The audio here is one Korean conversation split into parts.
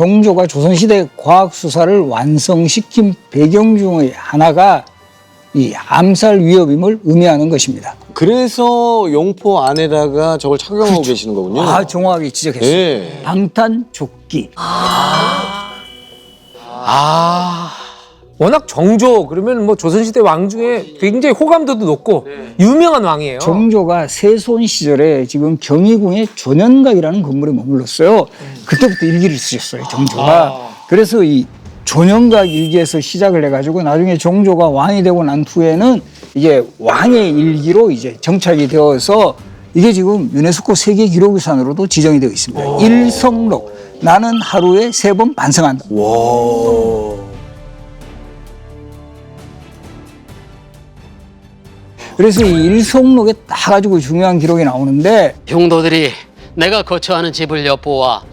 정조가 조선시대 과학수사를 완성시킨 배경 중의 하나가 이 암살 위협임을 의미하는 것입니다. 그래서 용포 안에다가 저걸 착용하고 계시는 거군요. 아, 정확하게 지적했어요. 예. 방탄조끼. 워낙 정조 그러면 뭐 조선시대 왕 중에 굉장히 호감도도 높고 유명한 왕이에요. 정조가 세손 시절에 지금 경희궁의 존현각이라는 건물에 머물렀어요. 그때부터 일기를 쓰셨어요, 정조가. 그래서 이 존현각 일기에서 시작을 해가지고 나중에 정조가 왕이 되고 난 후에는 이게 왕의 일기로 이제 정착이 되어서 이게 지금 유네스코 세계 기록유산으로도 지정이 되어 있습니다. 일성록, 나는 하루에 3번 반성한다. 그래서 이 일성록에 딱 가지고 중요한 기록이 나오는데 형도들이 내가 거처하는 집을 엿보아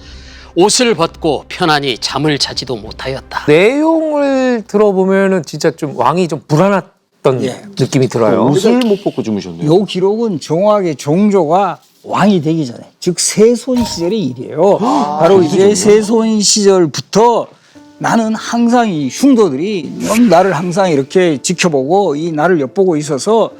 옷을 벗고 편안히 잠을 자지도 못하였다. 내용을 들어보면은 진짜 좀 왕이 좀 불안했던 느낌이 들어요. 옷을 못 벗고 주무셨네요. 이 기록은 정확하게 정조가 왕이 되기 전에, 즉 세손 시절의 일이에요. 바로 이제 세손 시절부터 나는 항상 이 흉도들이 나를 항상 이렇게 지켜보고 이 나를 엿보고 있어서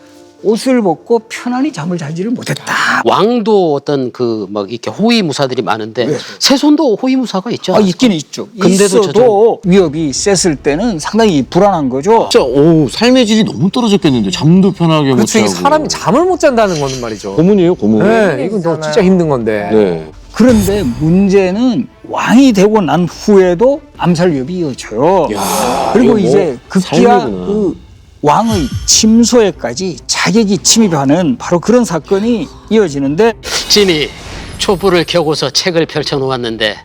옷을 벗고 편안히 잠을 자지를 못했다. 왕도 어떤 그 막 이렇게 호위무사들이 많은데 세손도 호위무사가 있죠. 아, 있긴 있죠. 근데도 있어도 위협이 셌을 때는 상당히 불안한 거죠. 진짜 삶의 질이 너무 떨어졌겠는데 잠도 편하게 못 그렇죠. 자고. 이게 사람이 잠을 못 잔다는 거는 말이죠. 고문이에요, 고문. 네, 이건 너 진짜 힘든 건데. 네. 그런데 문제는 왕이 되고 난 후에도 암살 위협이 이어져요. 그리고 이거 이제 급기야 삶이구나. 그 왕의 침소에까지 자객이 침입하는 바로 그런 사건이 이어지는데 진이 촛불을 켜고서 책을 펼쳐놓았는데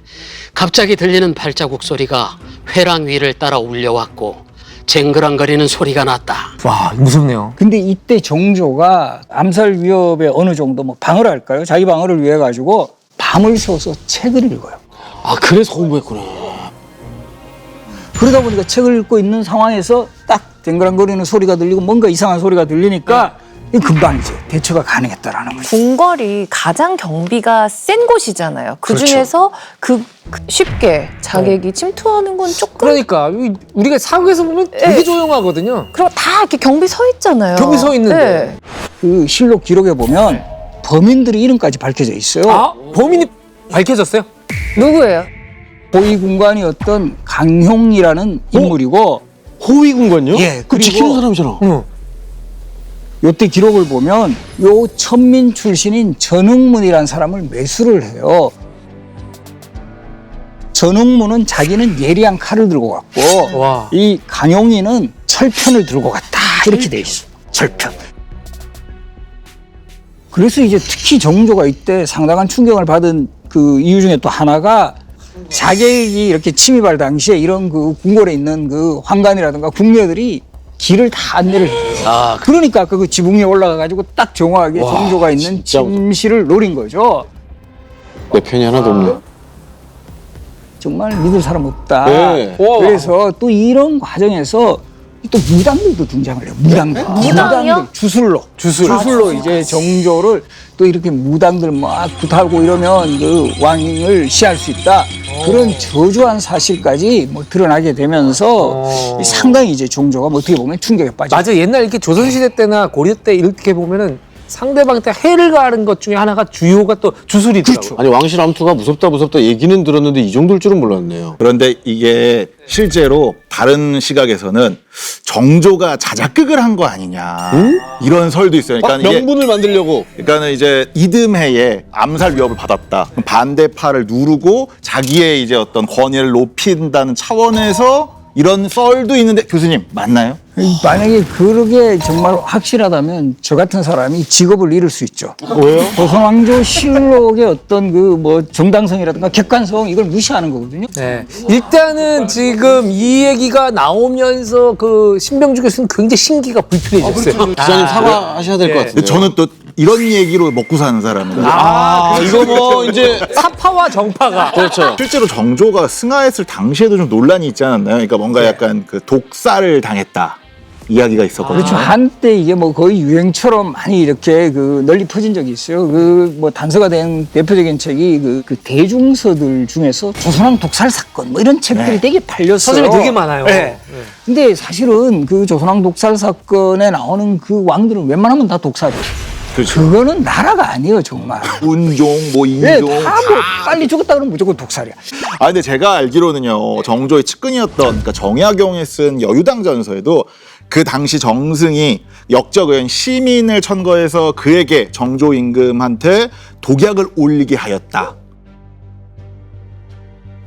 갑자기 들리는 발자국 소리가 회랑 위를 따라 울려왔고 쟁그랑거리는 소리가 났다. 와, 무섭네요. 근데 이때 정조가 암살 위협에 어느 정도 뭐 방어를 할까요? 자기 방어를 위해 가지고 밤을 새워서 책을 읽어요. 아, 그래서 공부했구나. 그러다 보니까 책을 읽고 있는 상황에서 딱 댕그랑거리는 소리가 들리고 뭔가 이상한 소리가 들리니까 금방 이제 대처가 가능했다라는 거죠. 궁궐이 가장 경비가 센 곳이잖아요. 그 중에서 쉽게 자객이 침투하는 건 조금. 그러니까 우리가 사극에서 보면 되게 조용하거든요. 그리고 다 이렇게 경비 서 있잖아요. 경비 서 있는데. 그 실록 기록에 보면 범인들의 이름까지 밝혀져 있어요. 아, 범인이 밝혀졌어요? 누구예요? 호위군관이었던 강형이라는 인물이고, 호위군관요? 예, 그 지키는 사람이잖아. 응. 요때 기록을 보면 요 천민 출신인 전흥문이라는 사람을 매수를 해요. 전흥문은 자기는 예리한 칼을 들고 갔고, 와. 이 강용이는 철편을 들고 갔다 이렇게 돼 있어. 철편. 그래서 이제 특히 정조가 이때 상당한 충격을 받은 그 이유 중에 또 하나가 자객이 이렇게 침입할 당시에 이런 그 궁궐에 있는 그 환관이라든가 궁녀들이 길을 다 안내를 해요. 그러니까 아까 그 지붕 위에 올라가가지고 딱 정확하게 정조가 있는 진짜 침실을 노린 거죠. 내 편이 하나도 없네. 정말 믿을 사람 없다. 네. 그래서 또 이런 과정에서 또 무당들도 등장을 해요. 무당들. 무당이요? 주술로 이제 정조를 또 이렇게 무당들 막 굿하고 이러면 그 왕을 시할 수 있다. 그런 저주한 사실까지 뭐 드러나게 되면서 상당히 이제 정조가 뭐 어떻게 보면 충격에 빠져. 맞아. 옛날 이렇게 조선시대 때나 고려 때 이렇게 보면은 상대방한테 해를 가하는 것 중에 하나가 주요가 또 주술이더라고요. 아니, 왕실 암투가 무섭다 얘기는 들었는데 이 정도일 줄은 몰랐네요. 그런데 이게 실제로 다른 시각에서는 정조가 자작극을 한 거 아니냐 이런 설도 있어요. 그러니까 이게 명분을 만들려고. 그러니까는 이제 이듬해에 암살 위협을 받았다. 그럼 반대파를 누르고 자기의 이제 어떤 권위를 높인다는 차원에서 이런 썰도 있는데 교수님 맞나요? 만약에 그러게 정말 확실하다면 저 같은 사람이 직업을 잃을 수 있죠. 왜요? 조선왕조 실록의 어떤 그 뭐 정당성이라든가 객관성 이걸 무시하는 거거든요. 네. 일단은 지금 이 얘기가 나오면서 그 신병주 교수는 굉장히 신기가 불편해졌어요. 기자님 사과하셔야 될 것 같은데. 근데 저는 또 이런 얘기로 먹고 사는 사람입니다. 이거 뭐 이제 사파와 정파가. 그렇죠. 실제로 정조가 승하했을 당시에도 좀 논란이 있지 않았나요? 그러니까 뭔가 약간 그 독살을 당했다. 이야기가 있었거든요. 그렇죠. 한때 이게 뭐 거의 유행처럼 많이 이렇게 그 널리 퍼진 적이 있어요. 그 뭐 단서가 된 대표적인 책이 그 대중서들 중에서 조선왕 독살 사건 뭐 이런 책들이 되게 팔렸어요. 서점에 되게 많아요. 네. 근데 사실은 그 조선왕 독살 사건에 나오는 그 왕들은 웬만하면 다 독살이에요. 그렇죠. 그거는 나라가 아니에요, 정말. 운종, 뭐 네, 인종. 다 뭐 빨리 죽었다 그러면 무조건 독살이야. 아 근데 제가 알기로는요 정조의 측근이었던 그러니까 정약용이 쓴 여유당전서에도 그 당시 정승이 역적은 시민을 천거해서 그에게 정조 임금한테 독약을 올리게 하였다.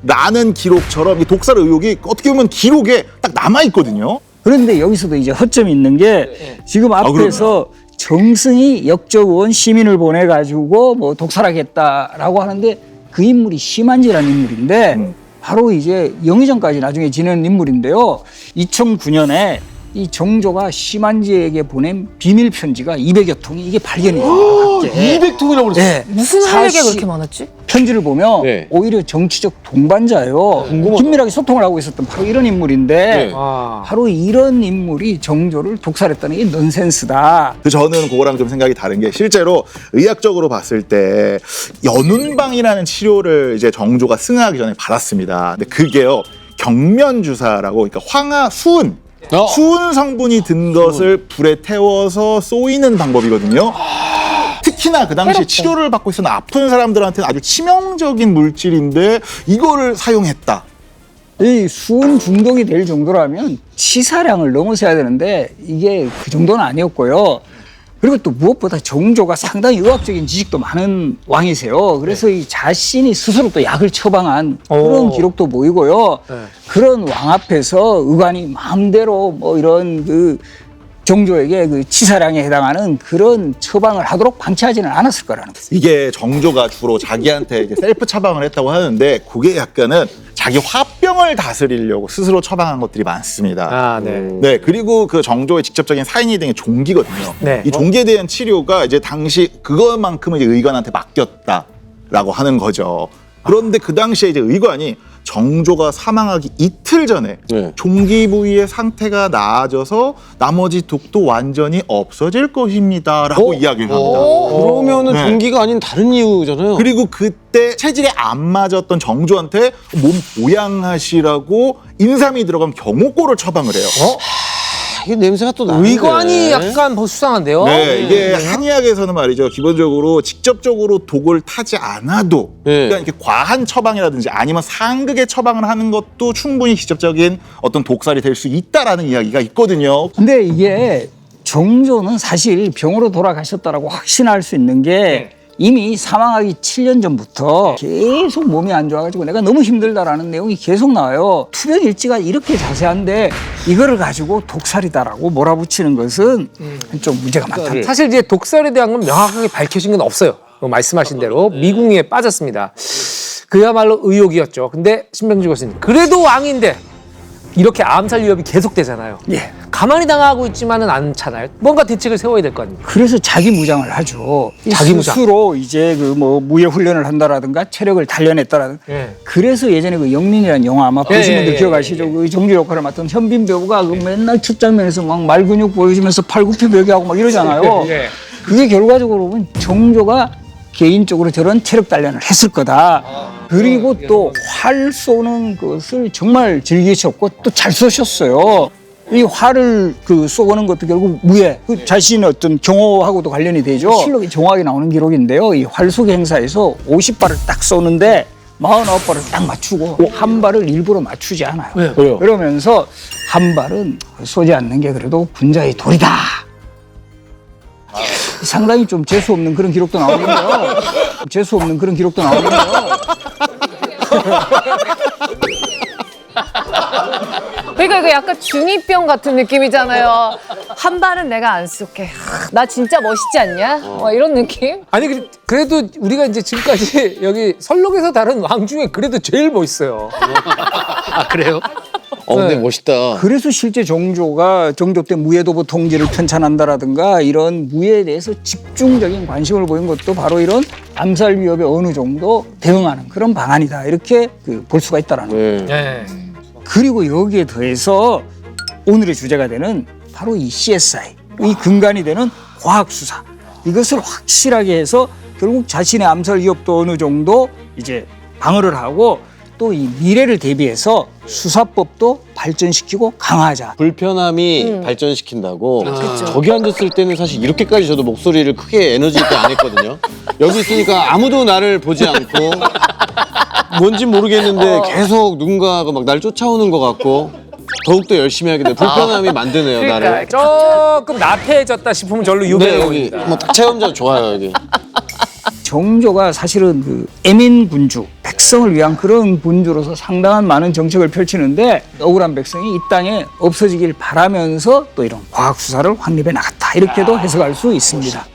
라는 기록처럼 이 독살 의혹이 어떻게 보면 기록에 딱 남아 있거든요. 그런데 여기서도 이제 허점이 있는 게 지금 앞에서 정승이 역적원 시민을 보내가지고 뭐 독살하겠다라고 하는데 그 인물이 심한지라는 인물인데 바로 이제 영의정까지 나중에 지낸 인물인데요. 2009년에 이 정조가 심한지에게 보낸 비밀 편지가 200여 통이 이게 발견이 돼요. 200통이라고 그랬어요. 네. 무슨 할 얘기가 사실 그렇게 많았지? 편지를 보면 네. 오히려 정치적 동반자예요. 긴밀하게 소통을 하고 있었던 바로 이런 인물인데 네. 바로 이런 인물이 정조를 독살했다는 게 넌센스다. 저는 그거랑 좀 생각이 다른 게 실제로 의학적으로 봤을 때 연운방이라는 치료를 이제 정조가 승하하기 전에 받았습니다. 근데 그게요 경면주사라고 그러니까 황화 수은 수은 성분이 든 것을 불에 태워서 쏘이는 방법이거든요. 특히나 그 당시 치료를 받고 있었던 아픈 사람들한테는 아주 치명적인 물질인데 이거를 사용했다. 이 수은 중독이 될 정도라면 치사량을 넘어서야 되는데 이게 그 정도는 아니었고요. 그리고 또 무엇보다 정조가 상당히 의학적인 지식도 많은 왕이세요. 그래서 이 자신이 스스로 또 약을 처방한 그런 기록도 보이고요. 그런 왕 앞에서 의관이 마음대로 뭐 이런 그 정조에게 그 치사량에 해당하는 그런 처방을 하도록 방치하지는 않았을 거라는 거죠. 이게 정조가 주로 자기한테 이제 셀프 처방을 했다고 하는데 그게 약간은 자기 화병을 다스리려고 스스로 처방한 것들이 많습니다. 아, 네. 네, 그리고 그 정조의 직접적인 사인이 된 게 종기거든요. 네. 이 종기에 대한 치료가 이제 당시 그것만큼은 이제 의관한테 맡겼다라고 하는 거죠. 그런데 그 당시에 이제 의관이 정조가 사망하기 이틀 전에 네. 종기 부위의 상태가 나아져서 나머지 독도 완전히 없어질 것입니다라고 이야기를 합니다. 그러면은 네. 종기가 아닌 다른 이유잖아요. 그리고 그때 체질에 안 맞았던 정조한테 몸 보양하시라고 인삼이 들어간 경호골을 처방을 해요. 이게 냄새가 또 나는데. 의관이 약간 수상한데요. 네, 이게 한의학에서는 말이죠. 기본적으로 직접적으로 독을 타지 않아도 네. 그러니까 이렇게 과한 처방이라든지 아니면 상극의 처방을 하는 것도 충분히 직접적인 어떤 독살이 될 수 있다라는 이야기가 있거든요. 근데 이게 정조는 사실 병으로 돌아가셨다라고 확신할 수 있는 게 이미 사망하기 7년 전부터 계속 몸이 안 좋아가지고 내가 너무 힘들다라는 내용이 계속 나와요. 투병 일지가 이렇게 자세한데 이거를 가지고 독살이다라고 몰아붙이는 것은 좀 문제가 많다. 사실 이제 독살에 대한 건 명확하게 밝혀진 건 없어요. 말씀하신 대로 미궁에 빠졌습니다. 그야말로 의혹이었죠. 근데 신병주 교수님 그래도 왕인데 이렇게 암살 위협이 계속되잖아요. 예. 가만히 당하고 있지만은 않잖아요. 뭔가 대책을 세워야 될 거 아닙니까? 그래서 자기 무장을 하죠. 자기 무장. 스스로 이제 그 뭐 무예 훈련을 한다라든가 체력을 단련했다라든가. 예. 그래서 예전에 그 영린이라는 영화 아마 보신 예, 분들 예, 기억하시죠? 그 정주 역할을 맡은 현빈 배우가 그 맨날 첫 장면에서 막 말근육 보여주면서 팔굽혀 펴기하고 막 이러잖아요. 예. 그게 결과적으로 보면 정조가 개인적으로 저런 체력 단련을 했을 거다. 그리고 또 활 쏘는 것을 정말 즐기셨고 또 잘 쏘셨어요. 이 활을 그 쏘는 것도 결국 무예, 그 자신의 어떤 경호하고도 관련이 되죠. 실록이 정확하게 나오는 기록인데요. 이 활쏘기 행사에서 50발을 딱 쏘는데 49발을 딱 맞추고 한 발을 일부러 맞추지 않아요. 왜요? 그러면서 한 발은 쏘지 않는 게 그래도 군자의 도리다. 상당히 좀 재수 없는 그런 기록도 나오는데요. 재수 없는 그런 기록도 나오는데요. 그러니까 이거 약간 중2병 같은 느낌이잖아요. 한 발은 내가 안 쏠게. 나 진짜 멋있지 않냐? 이런 느낌? 아니 그래도 우리가 이제 지금까지 여기 설록에서 다룬 왕 중에 그래도 제일 멋있어요. 아, 그래요? 근데 네. 멋있다. 그래서 실제 정조가 정조 때 무예도보 통제를 편찬한다라든가 이런 무예에 대해서 집중적인 관심을 보인 것도 바로 이런 암살 위협에 어느 정도 대응하는 그런 방안이다. 이렇게 볼 수가 있다라는 거예요. 네. 예. 그리고 여기에 더해서 오늘의 주제가 되는 바로 이 CSI, 이 근간이 되는 과학수사. 이것을 확실하게 해서 결국 자신의 암살 위협도 어느 정도 이제 방어를 하고 또 이 미래를 대비해서 수사법도 발전시키고 강화하자. 불편함이 발전시킨다고. 그쵸. 저기 앉았을 때는 사실 이렇게까지 저도 목소리를 크게 에너지 있게 안 했거든요. 여기 있으니까 아무도 나를 보지 않고 뭔진 모르겠는데 계속 누군가가 막 날 쫓아오는 것 같고 더욱더 열심히 하게 돼. 불편함이 만드네요, 그러니까 나를. 조금 나태해졌다 싶으면 절로 네, 유배로 여기 옵니다. 뭐 체험자 좋아요, 여기. 정조가 사실은 그 애민 군주, 백성을 위한 그런 군주로서 상당한 많은 정책을 펼치는데 억울한 백성이 이 땅에 없어지길 바라면서 또 이런 과학 수사를 확립해 나갔다. 이렇게도 해석할 수 있습니다.